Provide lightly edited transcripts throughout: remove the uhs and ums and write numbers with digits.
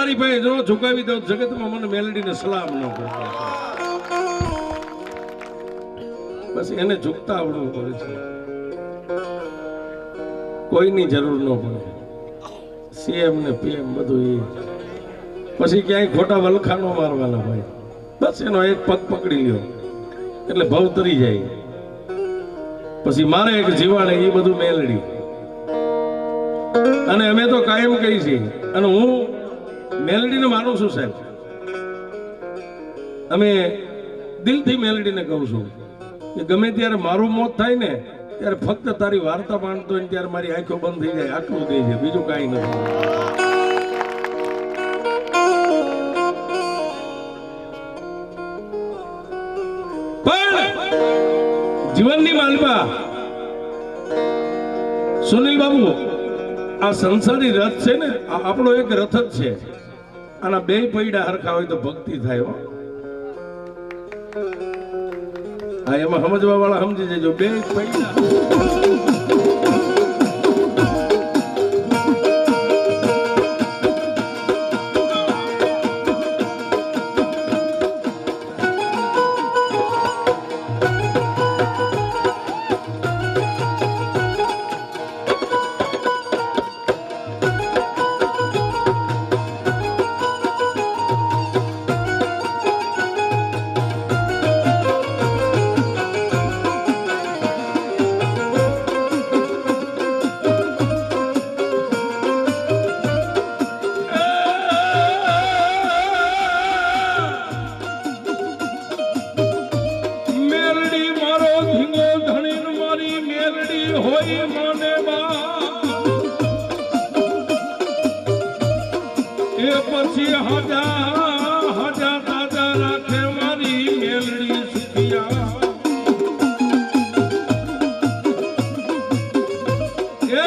મારી પાસે જો ઝુકાવી દઉં જગતમાં મને મેલડીને સલામ ન કરે. બસ એને ઝુકતા આવડવું પડે છે, કોઈની જરૂર ન પડે. સીએમ ને પીએમ બધું એ પછી ક્યાંય ખોટા વલખાનો મારવાના હોય. બસ એનો એક પગ પકડી લ્યો એટલે ભવ તરી જાય. પછી મારે એક જીવાડે એ બધું મેલડી. અને અમે તો કાયમ કહી છીએ, અને હું મેલડીને માનું છું સાહેબ. અમે દિલથી મેલડીને કહું છું કે ગમે ત્યારે મારું મોત થાય ને ત્યારે ફક્ત તારી વાર્તા માનતો હોય ત્યારે મારી આંખો બંધ થઈ જાય, આટલું થઈ જાય, બીજું કાંઈ નથી. પણ જીવનની માલપા સુનિલ બાબુ, આ સંસારી રથ છે ને, આપણો એક રથ જ છે. આના બે પૈડા હરખા હોય તો ભક્તિ થાય. હા, એમાં સમજવા વાળા સમજી જજો. બે પૈડા પછી હજા તાજા રાખે મારી મેલડી સુખિયા. એ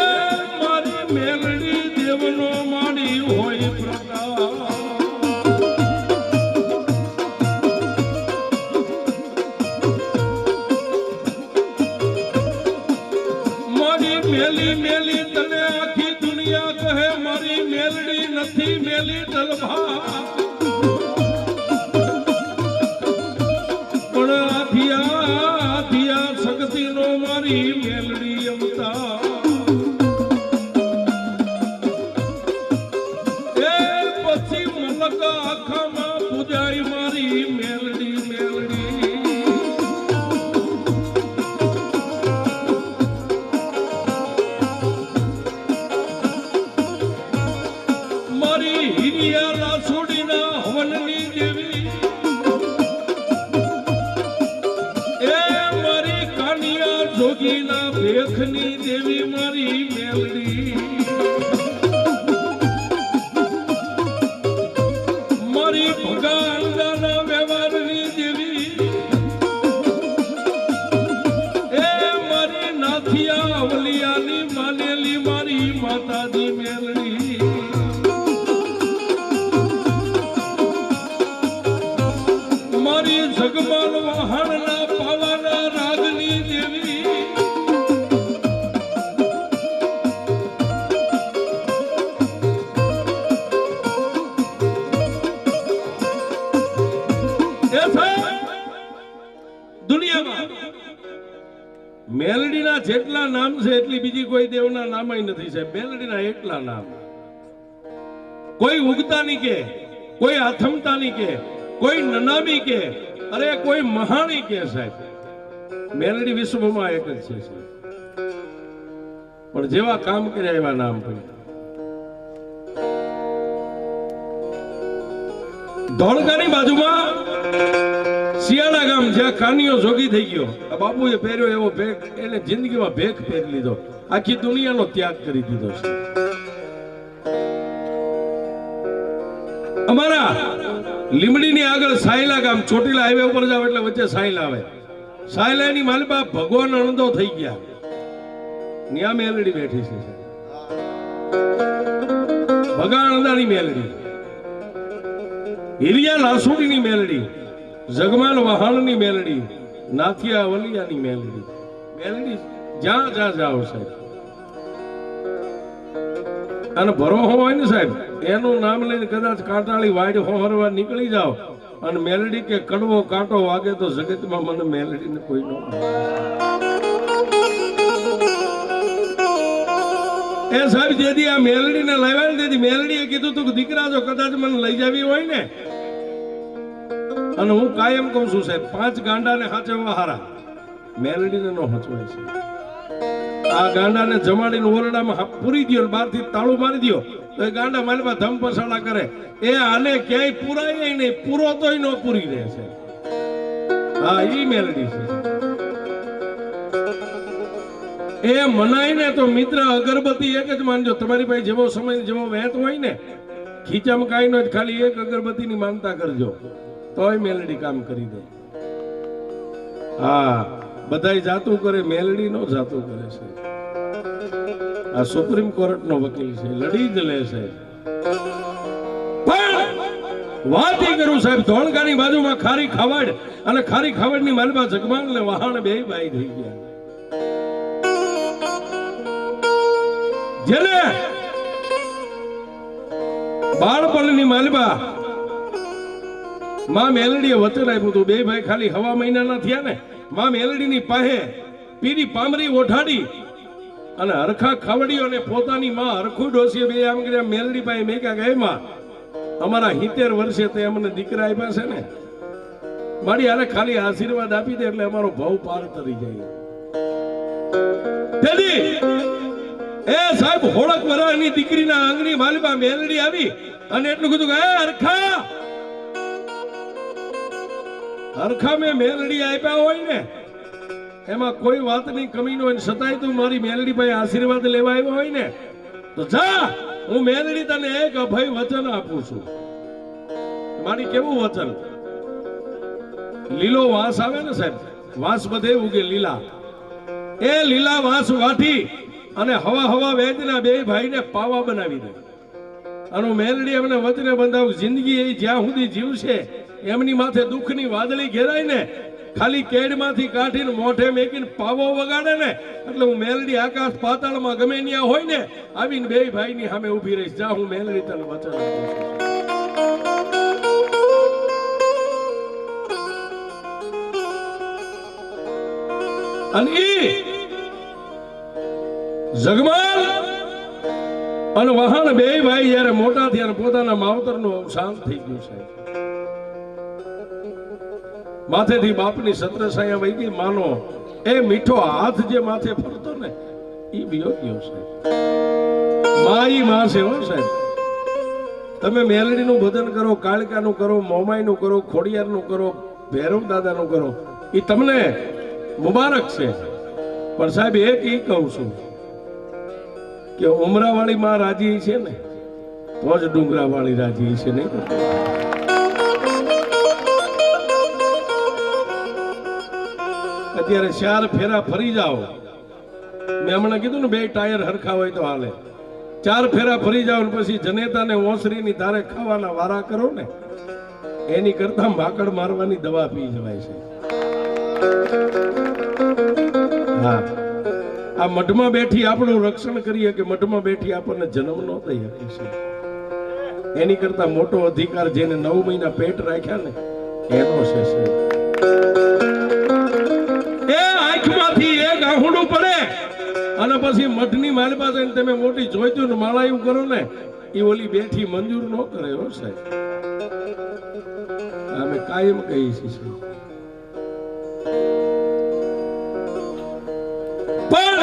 મારી મેલડી દેવનો માડી હોય પ્રતાપ. મારી મેલી મેલી તને આખી દુનિયા કહે, મારી મેલડી નથી મેલી દલભા. પણ આધિયા શક્તિ નો મારી મેલડી અવતાર. એ પછી મલક આખામાં પૂજાય મારી મેલડી મેલડી. મારી હિરિયા લાસોડીના હવનની દેવી. એ મારી કાનિયા જોગીના ભેખની દેવી મારી મેલડી. મારી ભગાંડાના વ્યવહારની દેવી. એ મારી નાથિયા અવલિયાની માનેલી મારી માતાજી મેલડી. મારી જગમાન વહાણના પાવાના રાગની દેવી. દુનિયામાં મેલડીના જેટલા નામ છે એટલી બીજી કોઈ દેવના નામ નથી સાહેબ. મેલડીના એટલા નામ. કોઈ ઉગતાની કે, કોઈ આથમતાની કે, કોઈ નનામી કે, અરે કોઈ મહાણી કે સાહેબ. મેલડી વિશ્વમાં એક જ છે સાહેબ. પણ જેવા કામ કર્યા એવા નામ પડ્યા. ધોળકાની બાજુમાં શિયાળા ગામ, જ્યાં કાનિયો જોગી થઈ ગયો. આ બાપુએ પહેર્યો એવો ભેખ, એને જિંદગીમાં ભેખ પહેરી લીધો, આખી દુનિયાનો ત્યાગ કરી દીધો છે. અમારા લીમડીની આગળ સાયલા ગામ, ચોટીલા હાઈવે ઉપર જાવ એટલે વચ્ચે સાયલા આવે. સાયલાની માલપા ભગવાન અણંદો થઈ ગયા. ન્યા મેલડી બેઠી છે. ભગવાન અણંદાની મેલડી, હિરિયા લાસુડીની મેલડી, જગમાન વહાણની મેલડી, નાથિયા અવલિયાની મેલડી. મેલડી જ્યાં જાઓ સાહેબ. અને ભરોહો હોય ને સાહેબ, એનું નામ લઈને કદાચ કાંટાળી વાડ હોહરવા નીકળી જાઓ અને મેલડી કે કડવો કાંટો વાગે તો જગતમાં મને મેલડીને કોઈ ન મળે. એ સાહેબ જેથી આ મેલડીને લાવ્યા ને તેથી મેલડીએ કીધું તું કે દીકરા જો કદાચ મને લઈ જાવી હોય ને, અને હું કાયમ કહું છું સાહેબ 5 ગાંડાને હાચવવા હારા મેલડીને નો હચવાય છે. આ ગાંડાને જમાડીને ઓરડામાં પૂરી દો, બહારથી તાળું મારી દો તો એ ગાંડા માલમાં ધમ પસાડા કરે. એ આને ક્યાંય પૂરાય નહીં, પૂરો તોય ન પૂરી રહે છે. હા, ઈ મેલડી છે. એ મનાય ને તો મિત્ર અગરબત્તી એક જ માનજો. તમારી પાસે જેવો સમય જેવો વહેત હોય ને, ખીચામાં કાંઈ ન ખાલી એક અગરબત્તીની માનતા કરજો તોય મેલડી કામ કરી દે. હા, બધાય જાતું કરે, મેલડી નો જાતું કરે છે. આ સુપ્રીમ કોર્ટ નો વકીલ છે, લડી જ લે છે. પણ વાત એ કરું સાહેબ, ધોળકાની બાજુમાં ખારી ખાવડ અને ખારી ખાવડ ની માલમાં જગમાન ને વહાણ બે ભાઈ થઈ ગયા. જેને બાળપણની માલબા માં મેલડીએ વચન આપ્યું હતું, બે ભાઈ ખાલી હવા મહિનાના થયા ને, માં મેલડીની પાસે પીરી પામરી ઓઢાડી અને હરખા ખાવડીઓને પોતાની માં હરખું ડોસીએ બે આમ કર્યા. મેલડી પાસે મેં કહ્યા કે માં અમારા 70 વર્ષે તે અમને દીકરા આપ્યા છે ને, મારી હારે ખાલી આશીર્વાદ આપી દે એટલે અમારો ભાવ પાર તરી જાય. એ સાહેબ હોળક વરાની દીકરીના આંગણી માલબા મેલડી આવી અને એટલું કીધું કે હરખા મેં મેલડી આપ્યા હોય ને, એમાં કોઈ વાતની કમી ન હોય, છતાંય તું મારી મેલડી પાસે આશીર્વાદ લેવા આવ્યો હોય ને તો જા, હું મેલડી તને એક અભય વચન આપું છું. મારી કેવું વચન? લીલો વાસ આવે ને સાહેબ, વાસ બધે ઉગે લીલા, એ લીલા વાસ વાટી અને હવા વેદના બે ભાઈને પાવા બનાવી દે. અને મેલડી એમને વચને બંધાવું, જિંદગી એ જ્યાં સુધી જીવશે એમની માથે દુઃખની વાદળી ઘેરાય ને, ખાલી કેડમાંથી કાઢીને મોઢે મેકીને પાવો વગાડે ને એટલે હું મેલડી આકાશ પાતાળમાં ગમે ત્યાં હોય ને આવીને બે ભાઈની સામે ઊભી રહીશ. જા, હું મેલડી તને વચન આપું છું. અને જગમાલ અને વહાણ બે ભાઈ જયારે મોટા થયા પોતાના માવતરનું અવસાન થઈ ગયું છે, માથેથી બાપની છત્રછાયા વહી ગઈ. માનો એ મીઠો હાથ જે માથે ફરતો ને એ વિયો ગયો છે. માઈ માં છે હો સાહેબ. તમે મેલડીનું ભજન કરો, કાળકાનું કરો, મોમાઈનું કરો, ખોડિયારનું કરો, ભૈરવ દાદાનું કરો, એ તમને મુબારક છે. પણ સાહેબ એક એ કહું છું કે ઉમરાવાળી માં રાજી છે ને તો જ ડુંગરાવાળી રાજી છે નહીં. અત્યારે 4 ફેરા ફરી જાઓ, મેં હમણાં કીધું ને 2 ટાયર હરખા હોય તો હાલે. 4 ફેરા ફરી જાઓ ને પછી જનેતા ને ઓસરીની ધારે ખાવાના વારા કરો ને, એની કરતા માકડ મારવાની દવા પી જવાય છે. હા, આ મઢમાં બેઠી આપણું રક્ષણ કરીએ કે મઢમાં બેઠી આપણને જન્મ ન દઈ શકે છે, એની કરતા મોટો અધિકાર જેને 9 મહિના પેટ રાખ્યા ને એનો છે. એ આંખમાંથી એક આહુડું પડે અને પછી મઠની માલપા જઈને તમે મોટી જોઈતું ને માળાયું કરો ને, એ ઓલી બેઠી મંજૂર ન કરે હો સાહેબ. અમે કાયમ કહીએ છીએ. પણ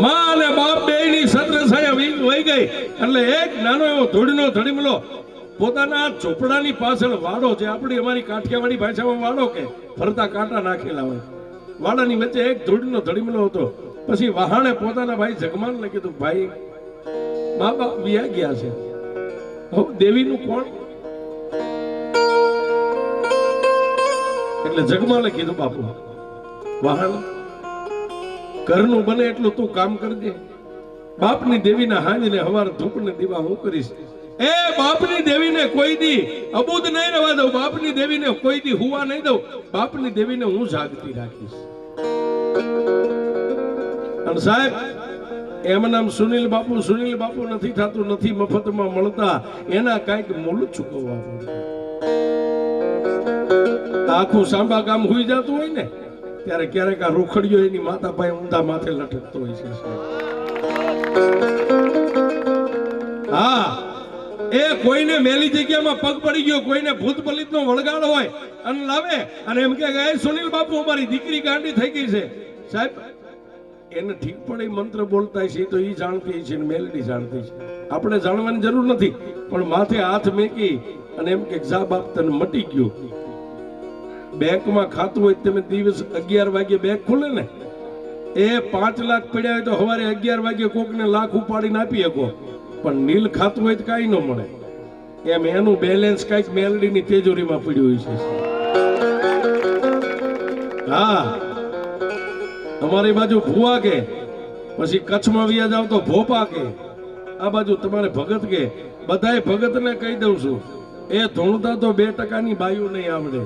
માં અને બાપ બેયની છત્રછાયા વહી ગઈ એટલે એક નાનો એવો ધૂળનો ધડીમલો પોતાના ઝોપડાની પાછળ વાડો છે, આપણી અમારી કાઠિયાવાડી ભાષામાં વાડો કે ફરતા કાંટા નાખેલા હોય, વાડાની વચ્ચે એક ધૂળનો ધડીમલો હતો. પછી વહાણે પોતાના ભાઈ જગમાનને કીધું, ભાઈ મા બાપ વિયા ગયા છે, હવે દેવીનું કોણ? એટલે જગમાલે કીધું, બાપુ વહાણ ઘરનું બને એટલું તું કામ કરજે, બાપની દેવીના હાંજને હવાર ધૂપને દીવા હું કરીશ. એ બાપની દેવીને કોઈ દી અબુદ નહીં રહેવા દઉં, બાપની દેવીને કોઈ દી હુવા નહીં દઉં, બાપની દેવીને હું જાગતી રાખીશ. અને સાહેબ એમ નામ સુનિલ બાપુ નથી થતું, નથી મફતમાં મળતા, એના કાંઈક મૂળ ચૂકવવા પડે. આખું સાંભા કામ હોઈ જતું હોય ને ત્યારે ક્યારેક આ રૂખડીઓ એની માતા પાસે ઊંધા માથે લટકતો હોય છે. હા, એ કોઈને મેલી જગ્યામાં પગ પડી ગયો, કોઈને ભૂત પલિતનો વળગાડ હોય અને લાવે અને એમ કે સુનિલ બાપુ અમારી દીકરી ગાંડી થઈ ગઈ છે. સાહેબ, એને ઠીક પડે મંત્ર બોલતા છે તો એ જાણતી છે ને મેલડી જાણતી છે. આપણે જાણવાની જરૂર નથી, પણ માથે હાથ મેકી અને એમ કે જા બાપ તને મટી ગયું. બેંકમાં ખાતું હોય તમે દિવસ 11 વાગે બેંક ખુલે ને, એ 5 લાખ પડ્યા હોય તો સવારે 11 વાગે કોકને લાખ ઉપાડીને આપી શકો, પણ નીલ ખાતું હોય તો કાંઈ ન મળે. એમ એનું બેલેન્સ કાંઈક મેલડીની તિજોરીમાં પડ્યું હોય છે. હા, અમારી બાજુ ભુવા કે, પછી કચ્છમાં વ્યા જાવ તો ભોપા કે, આ બાજુ તમારે ભગત કે. બધાય ભગતને કહી દઉં છું, એ ધૂણતા તો 2% બાયું નહીં આવડે,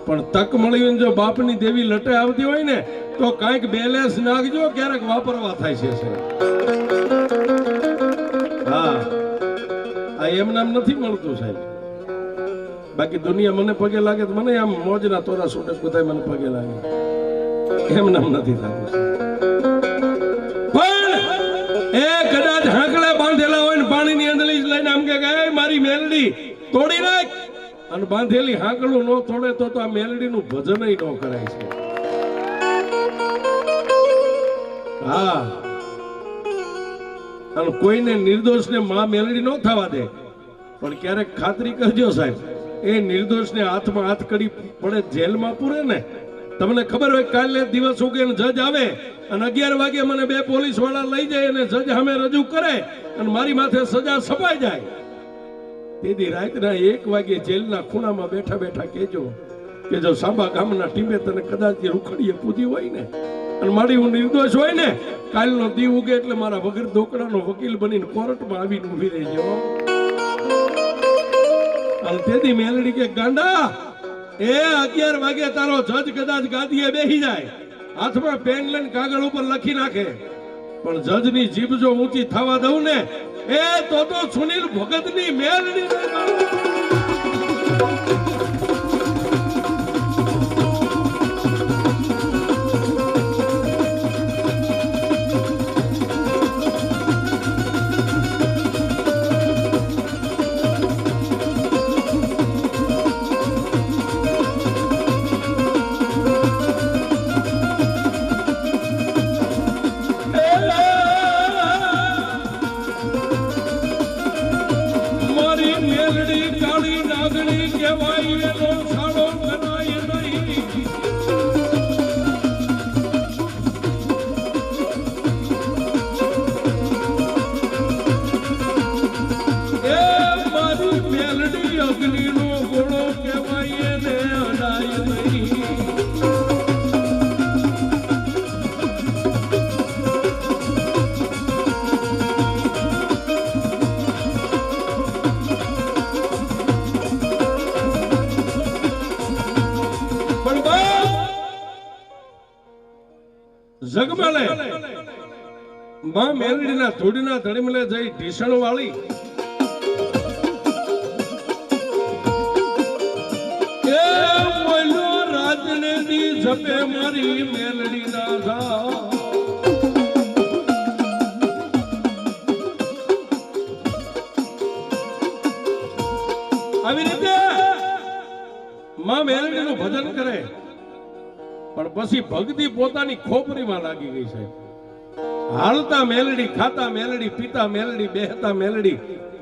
પણ તક મળી હોય જો બાપની દેવી લટે આવતી હોય ને તો કાંઈક બેલેન્સ નાખજો, ક્યારેક વાપરવા થાય છે. હા, આ એમ નામ નથી મળતું સાહેબ. બાકી દુનિયા મને પગે લાગે તો મને આમ મોજના તોરા છૂટે બધા મને પગે લાગે, એમ નામ નથી થતું. પણ એ કદાચ હાંકડા બાંધેલા હોય ને પાણીની અંદર લઈને આમ કે મારી મેલડી તોડી નાખ, અને બાંધેલી હાંકડું ન તોડે તો આ મેલડીનું ભજન ન કરાય છે. હા, અને કોઈને નિર્દોષને માં મેલડી ન થવા દે, પણ ક્યારેક ખાતરી કરજો સાહેબ, એ નિર્દોષને હાથમાં હાથ કડી પડે જેલમાં પૂરે ને, તમને ખબર હોય કાલે દિવસ ઉગે ને જજ આવે અને 11 વાગે મને 2 પોલીસ વાળા લઈ જાય અને જજ સામે રજૂ કરે અને મારી માથે સજા સપાઈ જાય, તેથી રાતના 1 વાગે જેલના ખૂણામાં બેઠા બેઠા કહેજો કે જો સાંબા ગામના ટીમે તને કદાચ રૂખડીએ પૂધી હોય ને અને મારી હું નિર્દોષ હોય ને, કાલનો દી ઉગે એટલે મારા વગર દોકડાનો વકીલ બનીને કોર્ટમાં આવીને ઊભી રહેજો. અને તેથી મેલડી કે ગાંડા, એ 11 વાગે તારો જજ કદાચ ગાદીએ બેસી જાય, હાથમાં પેન લઈને કાગળ ઉપર લખી નાખે, પણ જજની જીભ જો ઊંચી થવા દઉં ને, એ તો સુનિલ ભગતની મેલડી જગમલે માં મેલડીના ધૂળના ધડીમલે જઈ ઢીસણ વાળી એ બોલ્યો રાજને દી જપે મારી મેલડીના ધા. આવી રીતે માં મેલડીનું ભજન કરે, પણ પછી ભક્તિ પોતાની ખોપરીમાં લાગી ગઈ છે. હાલતા મેલડી, ખાતા મેલડી, પીતા મેલડી, બેહતા મેલડી,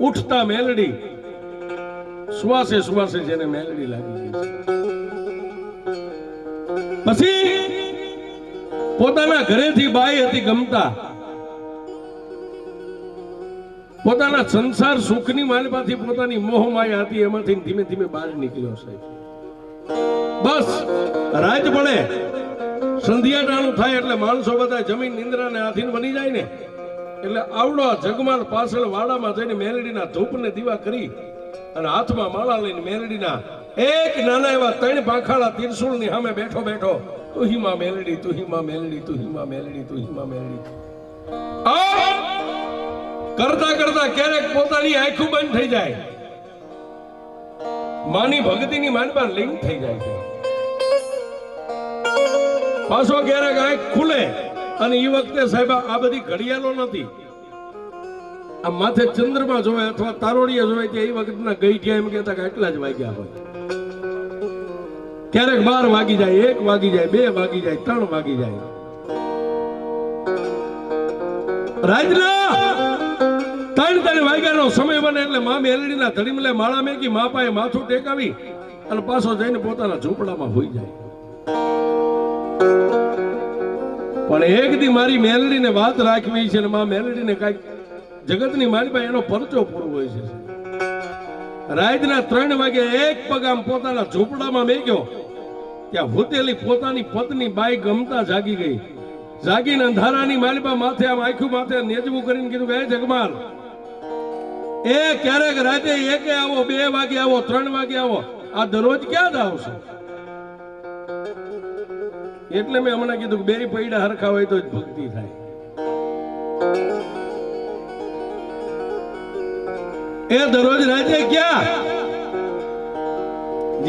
ઉઠતા મેલડી, શ્વાસે શ્વાસે જેને મેલડી લાગી ગઈ છે. પછી પોતાના ઘરેથી બાઈ હતી ગમતા, પોતાના સંસાર સુખની માલમાંથી પોતાની મોહમાયા હતી, એમાંથી ધીમે ધીમે બહાર નીકળ્યો છે. બસ રાત પડે, સંધ્યાટાણું થાય એટલે માણસો બધા જમીન નિંદ્રાને આધીન બની જાય ને, એટલે આવડો જગમાલ પાછળ વાડામાં જઈને મેલડીના ધૂપને દીવા કરી અને હાથમાં માળા લઈને મેલડીના એક નાના એવા 3 પાંખાળા ત્રિશુળની સામે બેઠો બેઠો તુહી માં મેલડી, તુહી માં મેલડી, તુહી માં મેલડી, તુહી માં મેલડી. કરતા કરતા ક્યારેક પોતાની આંખો બંધ થઈ જાય, માની ભક્તિની માનપા લિંક થઈ જાય છે, પાછો ક્યારેક આંખ ખુલે અને એ વખતે સાહેબ આ બધી ઘડિયાળો નથી, આ માથે ચંદ્રમાં જોવે અથવા તારોડિયા જોવે કે એ વખતના ગઈ ગયા એમ કહેતા કે આટલા જ વાગ્યા હોય, ક્યારેક 12 વાગી જાય, 1 વાગી જાય, 2 વાગી જાય, 3 વાગી જાય, રાતના 3 વાગ્યાનો સમય બને એટલે મા મેલડીના ધડીમલે માળા મેકી મા પાસે માથું ટેકાવી અને પાછો જઈને પોતાના ઝૂંપડામાં હોઈ જાય. પણ એક દી મારી મેલડીને વાત રાખવી છે ને મા મેલડીને કાંઈક જગતની મારી પાસે એનો પરચો પૂરો હોય છે. રાતના 3 વાગે એક પગ આમ પોતાના ઝૂંપડામાં મેક્યો, ત્યાં ભૂતેલી પોતાની પત્ની બાઈ ગમતા જાગી ગઈ. જાગીને અંધારાની માલિપા માથે આમ આખું માથે નેજવું કરીને કીધું કે જગમાલ, એ ક્યારેક રાતે 1 આવો, 2 વાગે આવો, 3 વાગે આવો, આ દરરોજ ક્યાં જ આવશો? એટલે મેં હમણાં કીધું કે 2 પૈડા હરખા હોય તો જ ભક્તિ થાય. એ દરરોજ રાતે ક્યાં?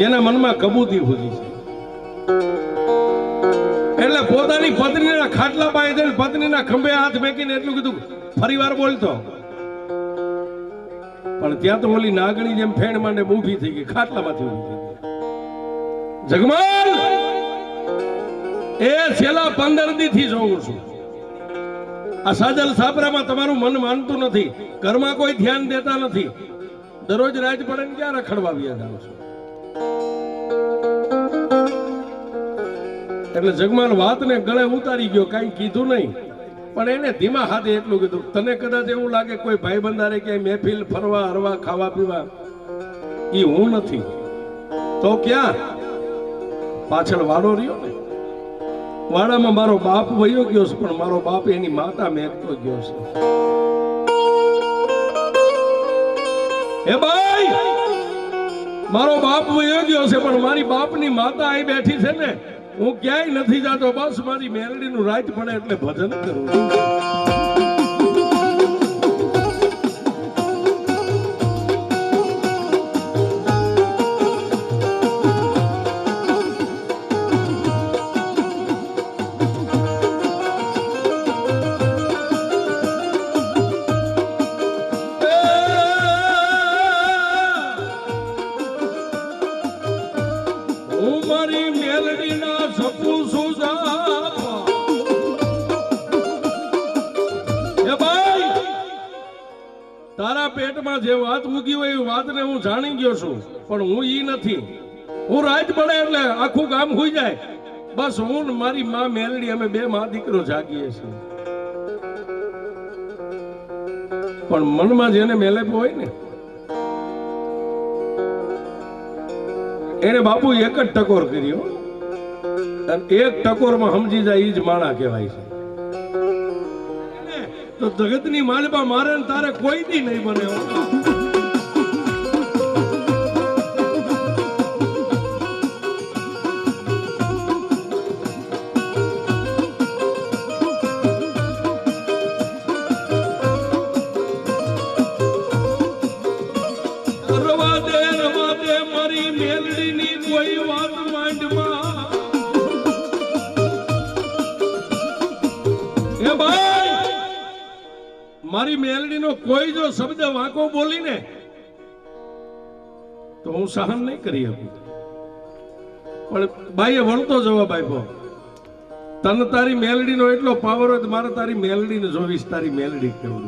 જેના મનમાં કબૂતી હોતી છે. એટલે પોતાની પત્નીના ખાટલા પાસે જઈને પત્નીના ખંભે હાથ મેકીને એટલું કીધું, ફરીવાર બોલતો. પણ ત્યાં તો ઓલી નાગણી જેમ ફેણ માંડે ઊભી થઈ ગઈ, ખાટલામાંથી ઊભી થઈ ગઈ. જગમાલ, એ છેલ્લા 15 દીથી જોઉં છું, આ સાજલ સાપરામાં તમારું મન માનતું નથી, ઘરમાં કોઈ ધ્યાન દેતા નથી, દરરોજ રાત પડે ને ક્યાં રખડવા વ્યા જાવ છો? એટલે જગમાલ વાતને ગળે ઉતારી ગયો, કાંઈ કીધું નહીં, પણ એને ધીમા હાથે એટલું કીધું, તને કદાચ એવું લાગે કોઈ ભાઈ બંધારે ક્યાંય મહેફિલ ફરવા હરવા ખાવા પીવા, ઈ હું નથી તો ક્યાં પાછળ વાડો રહ્યો ને, વાડામાં મારો બાપ વયો ગયો છે, પણ મારો બાપ એની માતા મેકતો ગયો છે. હે ભાઈ, મારો બાપ વયો ગયો છે, પણ મારી બાપની માતા અહીં બેઠી છે ને, હું ક્યાંય નથી જાતો, બસ મારી મેલડીનું રાત પડે એટલે ભજન કરું. તારા પેટમાં જે વાત ઉગી હોય એ વાતને હું જાણી ગયો છું, પણ હું ઈ નથી. હું રાત પડે એટલે આખું ગામ હોઈ જાય, બસ હું ને મારી માં મેલડી અમે 2 માં દીકરો જાગીએ છીએ. પણ મનમાં જેને મેલેપ હોય ને, એને બાપુ એક જ ટકોર કર્યો, અને એક ટકોરમાં સમજી જાય ઈ જ માણા કહેવાય છે. તો જગતની માલિપા મારે ને તારે કોઈ દી નહીં બને. રવા દે મારી મેલડીની કોઈ વાત માંડમાં. એ ભાઈ, મારી મેલડીનો કોઈ જો શબ્દ વાંકો બોલીને તો હું સહન નહીં કરી શકું. પણ બાઈએ વળતો જવાબ આપ્યો, તને તારી મેલડીનો એટલો પાવર હોય તો મારે તારી મેલડીને જોવીશ, તારી મેલડી કેવું.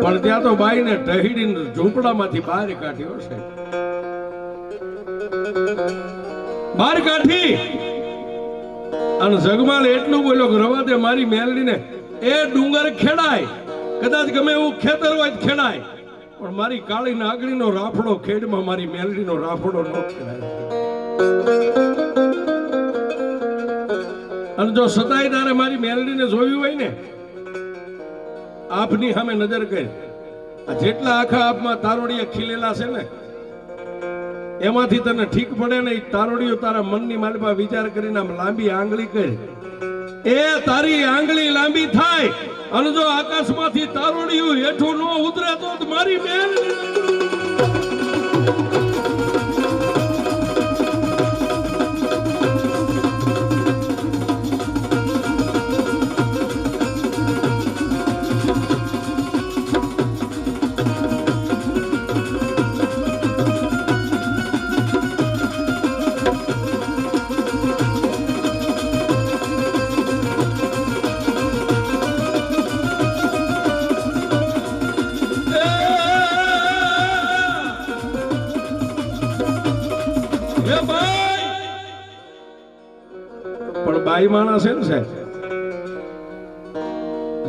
પણ ત્યાં તો બાઈને ઢહીડીને ઝૂંપડામાંથી બહાર કાઢ્યો છે. બહાર કાઢી અને જગમાલ એટલું બોલ્યો કે રવા દે મારી મેલડીને, એ ડુંગર ખેડાય, કદાચ ગમે એવું ખેતર હોય ખેડાય, પણ મારી કાળી નાગણીનો રાફડો ખેડમાં મારી મેલડીનો રાફડો ન ખેડાય. અને જો સતાય તારે મારી મેલડીને જોયું હોય ને, આપની સામે નજર કરી, આ જેટલા આખા આપમાં તારોડિયા ખીલેલા છે ને, એમાંથી તને ઠીક પડે ને, તારોડિયો તારા મનની માલિપા વિચાર કરીને આમ લાંબી આંગળી કરી એ તારી આંગળી લાંબી થાય અને જો આકાશમાંથી તારોડિયું હેઠું ન ઉતરે તો મારી બેન પણ બાઈ માણસ છે ને સાહેબ,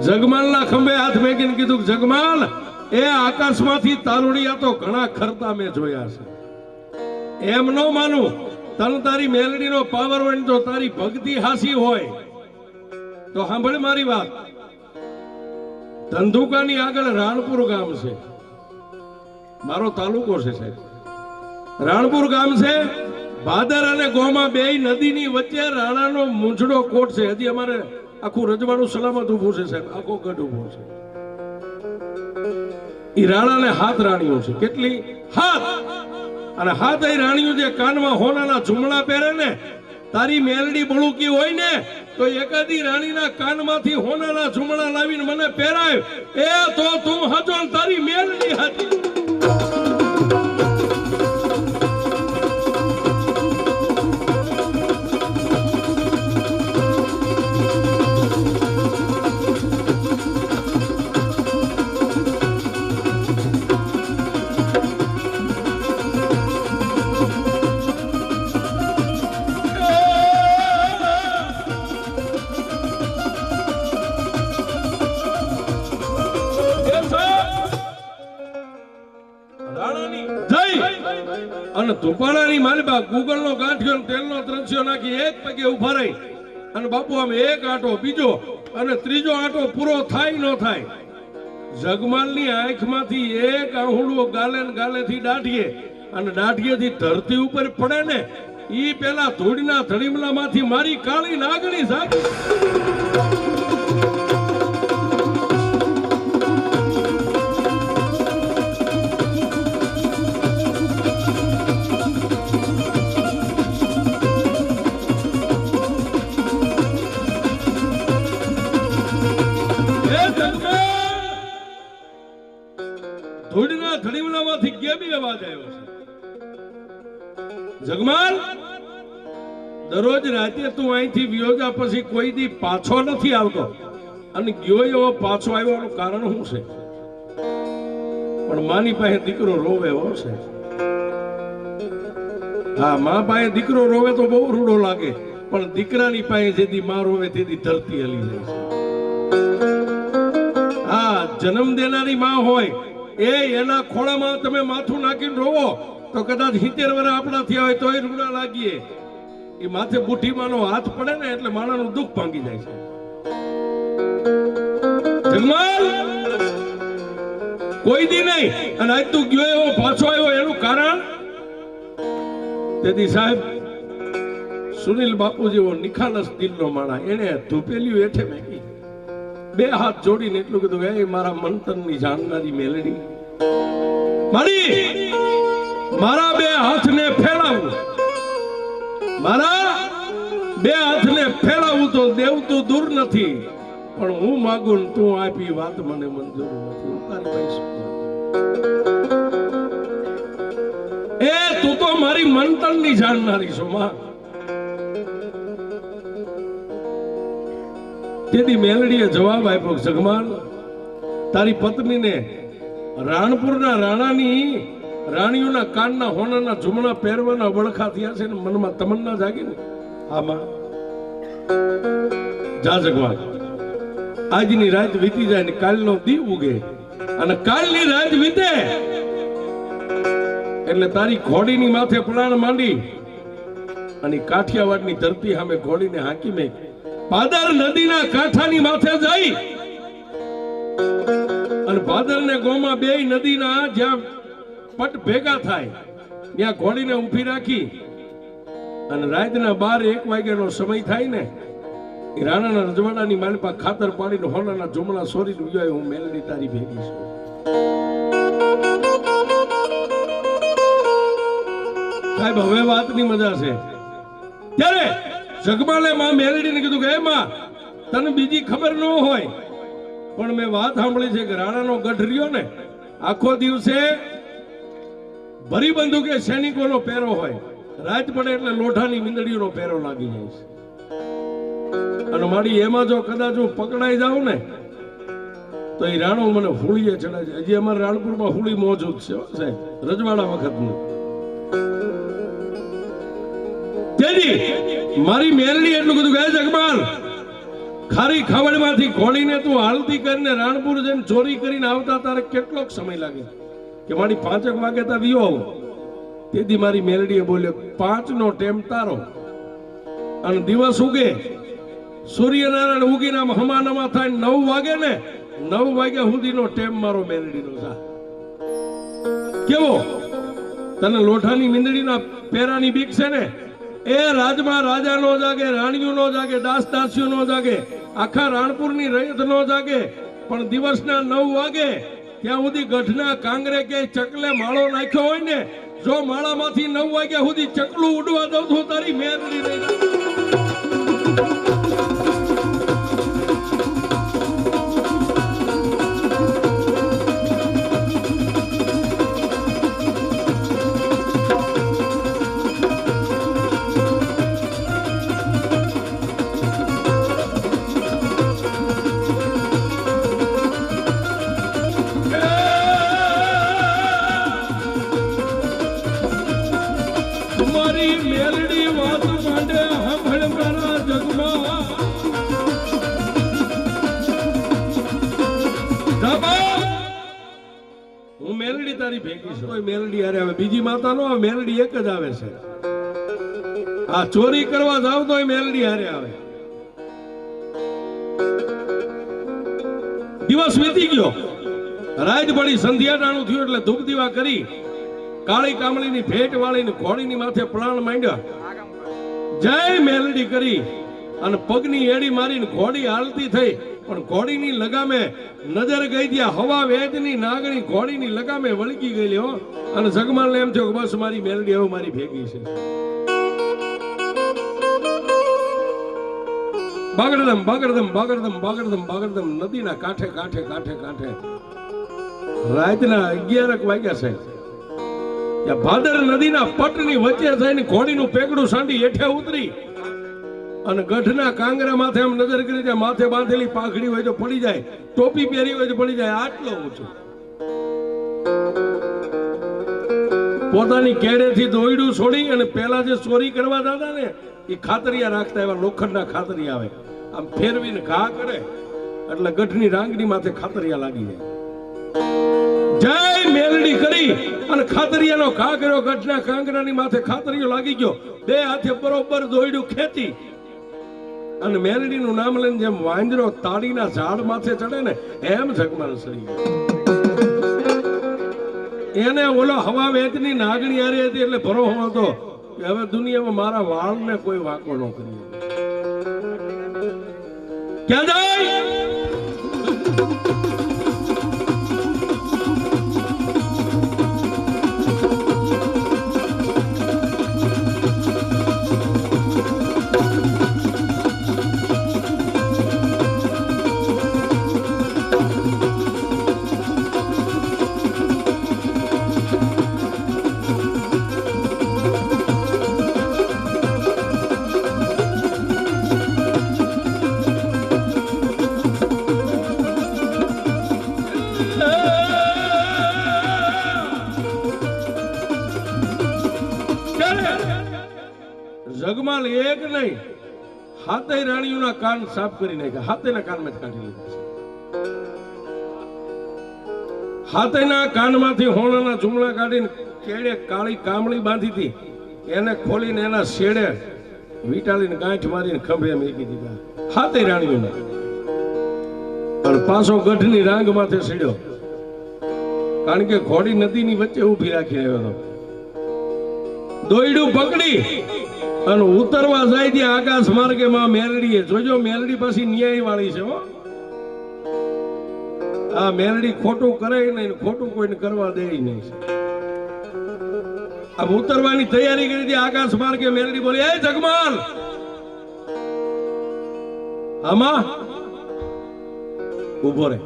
જગમાલના ખંભે હાથ મેકીને કીધું જગમાલ એ આકાશમાંથી તારુડિયા તો ઘણા ખરતા મેં જોયા છે, એમ ન માનું તને તારી મેલડીનો પાવર હોય તો તારી ભક્તિ હાસી હોય તો સાંભળ મારી વાત. ધંધુકાની આગળ રાણપુર ગામ છે, મારો તાલુકો છે સાહેબ. રાણપુર ગામ છે, ભાદર અને ગોમા બે નદીની વચ્ચે રાણાનો મૂંઝડો કોટ છે. હજી અમારે આખું રજવાડું સલામત ઉભું છે સાહેબ, આખો ગઢ ઉભો છે. ઈ રાણાને હાથ રાણીઓ છે, કેટલી હાથ, અને હાથ એ રાણીઓ જે કાનમાં હોનાના ઝુમડા પહેરે ને, તારી મેલડી બળુકી હોય ને તો એકાદી રાણીના કાનમાંથી હોનાના ઝુમડા લાવીને મને પહેરાય એ તો તું હજો તારી મેલડી હતી. અને ધુપાણાની માલબા ગુગલ નો ગાંઠિયો તેલનો ત્રંસ્યો નાખી એક પગે ઉભા રહી અને બાપુ આમ એક આંટો બીજો અને ત્રીજો આંટો પૂરો થાય ન થાય, જગમાલની આંખમાંથી એક આહુડો ગાલે ને ગાલેથી દાઢીએ અને દાઢીએથી ધરતી ઉપર પડે ને ઈ પેલા ધૂળના ધડીમલામાંથી મારી કાળી નાગણી જાગી. ધૂળના ધડીમલામાંથી કેવી અવાજ આવ્યો છે, જગમાલ દરરોજ રાતે તું અહીંથી વિયોજા પછી કોઈ દી પાછો નથી આવતો અને ગયો એવો પાછો આવ્યોનું કારણ શું છે? પણ માની પાસે દીકરો રોવે એવો છે. હા, માં પાસે દીકરો રોવે તો બહુ રૂડો લાગે, પણ દીકરાની પાસે જેથી માં રોવે તેથી ધરતી હલી જાય છે. હા, જન્મ દેનારી માં હોય એ એના ખોળામાં તમે માથું નાખીને રોવો તો કદાચ 70 વર્ષ આપણા થયા હોય તોય રૂડા લાગીએ. એ માથે બુઠીમાંનો હાથ પડે ને એટલે માણાનું દુઃખ ભાંગી જાય છે. જગમાલ કોઈ દી નહીં અને આજ તું ગયો એવો પાછો આવ્યો એનું કારણ તેથી સાહેબ સુનિલ બાપુ જેવો નિખાલસ દિલનો માણા એને ધૂપેલ્યું હેઠે મેકી બે હાથ જોડીને એટલું કીધું કે મારા મંતનની જાણનારી મેલડી મારી મારા બે હાથને ફેલાવું, મારા બે હાથને ફેલાવું તો દેવ તો દૂર નથી પણ હું માગું ને તું આપી વાત મને મંજૂર નથી. તારી પાસે એ તું તો મારી મંતનની જાણનારી છો માં. તેથી મેલડીએ જવાબ આપ્યો, જગમાલ તારી પત્નીને રાણપુરના રાણીઓના કાનના હોનાના ઝુમણા પહેરવાના વળખા થયા છે ને મનમાં તમન્ના જાગી ને. આમાં જા જગમાલ, આજની રાત વીતી જાય ને કાલનો દી ઉગે અને કાલની રાત વીતે એટલે તારી ઘોડીની માથે પ્રાણ માંડી અને કાઠિયાવાડની ધરતી સામે ઘોડીને હાંકી મેં ભાદર નદીના કાંઠાની માથે જઈ અને ભાદર ને ગોમા બે નદીના જ્યાં પટ ભેગા થાય ત્યાં ઘોડીને ઊભી રાખી અને રાતના 12-1 વાગ્યાનો સમય થાય ને એ રાણાના રજવાડાની માલિપા ખાતર પાડીને હોનાના જુમલા સોરીને વિયો હું મેલડી તારી ભેગી છું. સાહેબ હવે વાતની મજા છે. ત્યારે જગમાલે માં મેલડીને કીધું કે એ માં તને બીજી ખબર ન હોય પણ મેં વાત સાંભળી છે કે રાણાનો ગઢ રહ્યો ને આખો દિવસે ભરી બંદૂકે સૈનિકોનો પહેરો હોય, રાત પડે એટલે લોઢાની મીંદડીઓનો પહેરો લાગી જાય છે. અને મારી એમાં જો કદાચ હું પકડાઈ જાઉં ને તો એ રાણો મને હુળીએ ચડાય છે. હજી અમારા રાણપુરમાં હુળી મોજૂદ છે સાહેબ, રજવાડા વખતનું. તેથી મારી મેલડી એટલું કીધું કે જગમાલ ખારી ખાવડમાંથી ઘોડીને તું હાલતી કરીને રાણપુર જઈને ચોરી કરીને આવતા તારે કેટલોક સમય લાગે કે મારી 5 વાગે તા વિયો આવું. તેથી મારી મેલડીએ બોલ્યો 5 નો ટેમ તારો અને દિવસ ઉગે સૂર્યનારાયણ ઉગીને આમ હમાનમા થાય 9 વાગે ને 9 વાગ્યા સુધીનો ટેમ મારો મેલડીનો છે. કેવો તને લોઠાની મીંદડીના પેરાની બીક છે ને એ રાજમાં રાજા નો જાગે, રાણીઓ નો જાગે, દાસ દાસીઓ નો જાગે, આખા રાણપુરની રયત નો જાગે, પણ દિવસના 9 વાગે ત્યાં સુધી ગઢના કાંગરે કે ચકલે માળો નાખ્યો હોય ને જો માળામાંથી 9 વાગ્યા સુધી ચકલું ઉડવા દઉં તો તારી મેલડી નહીં. હું મેલડી તારી ભેગી છું. મેલડી હારે આવે, બીજી માતા નો આવે, મેલડી એક જ આવે છે. આ ચોરી કરવા જાવ તો મેલડી હારે આવે. દિવસ વીતી ગયો, રાત પડી, સંધ્યા ટાણું થયું એટલે ધૂપ દીવા કરી કાળી કામળીની ભેટ વાળીને ઘોડીની માથે પ્રાણ માંડ્યા, જય મેલડી કરી અને પગની એડી મારીને ઘોડી હાલતી થઈ. પણ ઘોડીની લગામે નજર ગઈ ત્યાં હવા વેદની નાગણી ઘોડીની લગામે વળગી ગયેલી હો. અને જગમાલને એમ થયું કે બસ મારી મેલડી હવે મારી ભેગી છે. બાગડદમ બાગડદમ બાગડદમ બાગડદમ બાગડદમ નદીના કાંઠે કાંઠે કાંઠે કાંઠે રાતના 11 વાગ્યા છે. ત્યાં ભાદર નદીના પટની વચ્ચે થઈને ઘોડીનું પેકડું સાંડી હેઠે ઉતરી અને ગઢના કાંગરા માથે આમ નજર કરી ત્યાં માથે બાંધેલી પાઘડી હોય તો પડી જાય, ટોપી પહેરી હોય તો પડી જાય, આટલો ઊંચો. પોતાની કેડેથી દોયડું છોડી અને પેલા જે ચોરી કરવા જતા ને એ ખાતરિયા રાખતા, એવા લોખંડના ખાતરિયા આવે, આમ ફેરવીને ઘા કરે એટલે ગઢની રાંગની માથે ખાતરિયા લાગી જાય. જય મેલડી કરી અને ખાતરિયાનો ઘા કર્યો, ગઢના કાંગરાની માથે ખાતરિયો લાગી ગયો. બે હાથે બરોબર દોયડું ખેતી અને મેલડીનું નામ લઈને જેમ વાંદરો તાળીના ઝાડ માથે ચડે ને એમ જગમાલ સરી ગયો. એને ઓલો હવા વેદની નાગણી હારી હતી એટલે ભરોસો હતો કે હવે દુનિયામાં મારા વાળને કોઈ વાંકો ન કરી. ક્યાં જાય? જગમાલ એક નહીં 7 રાણીઓના કાન સાફ કરી નાખ્યા, 7 કાનમાં જ કાઢી લીધા. 7 કાનમાંથી હોણાના જુમલા કાઢીને કેડે કાળી કામળી બાંધી હતી એને ખોલીને એના શેડે વીટાળીને ગાંઠ મારીને ખંભે મૂકી દીધા. 7 રાણીઓને પણ પાછો ગઢની રાંગ માથે સીડ્યો, કારણ કે ઘોડી નદીની વચ્ચે ઊભી રાખી રહ્યો હતો. દોયડું પકડી અને ઉતરવા જાય ત્યાં આકાશ માર્ગે માં મેલડીએ જોજો, મેલડી પાછી ન્યાય વાળી છે હો. આ મેલડી ખોટું કરે નહીં, ખોટું કોઈને કરવા દે નહીં. આ ઉતરવાની તૈયારી કરી હતી આકાશ માર્ગે. મેલડી બોલી, એ જગમાલ, આમાં ઉભો રે.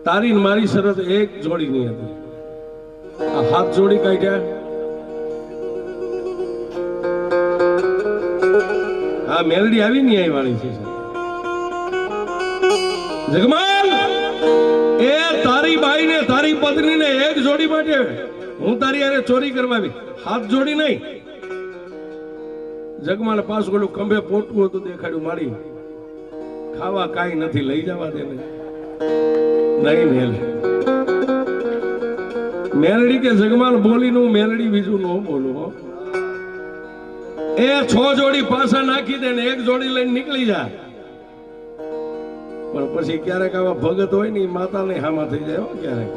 તારી ને મારી શરત એક જોડી ની હતી. આ હાથ જોડી કાઢ્યા. આ મેલડી આવી ન્યાય વાળી છે. જગમાલ, એ તારી બાઈ ને તારી પત્ની ને એક જોડી માટે હું તારી હારે ચોરી કરવા આવી, હાથ જોડી નહીં. જગમાલ પાસ ગોળું ખંભે પોટવું હતું દેખાડ્યું, મારી ખાવા કાઈ નથી, લઈ જવા દે ને. નહીં મેલ મેલડી કે જગમાલ બોલીનું મેલડી બીજું ન બોલું હો. એ 6 જોડી પાછા નાખી દે ને એક જોડી લઈને નીકળી જા. પણ પછી ક્યારેક આવા ભગત હોય ને માતા ને હામાં થઈ જાય હો ક્યારેક.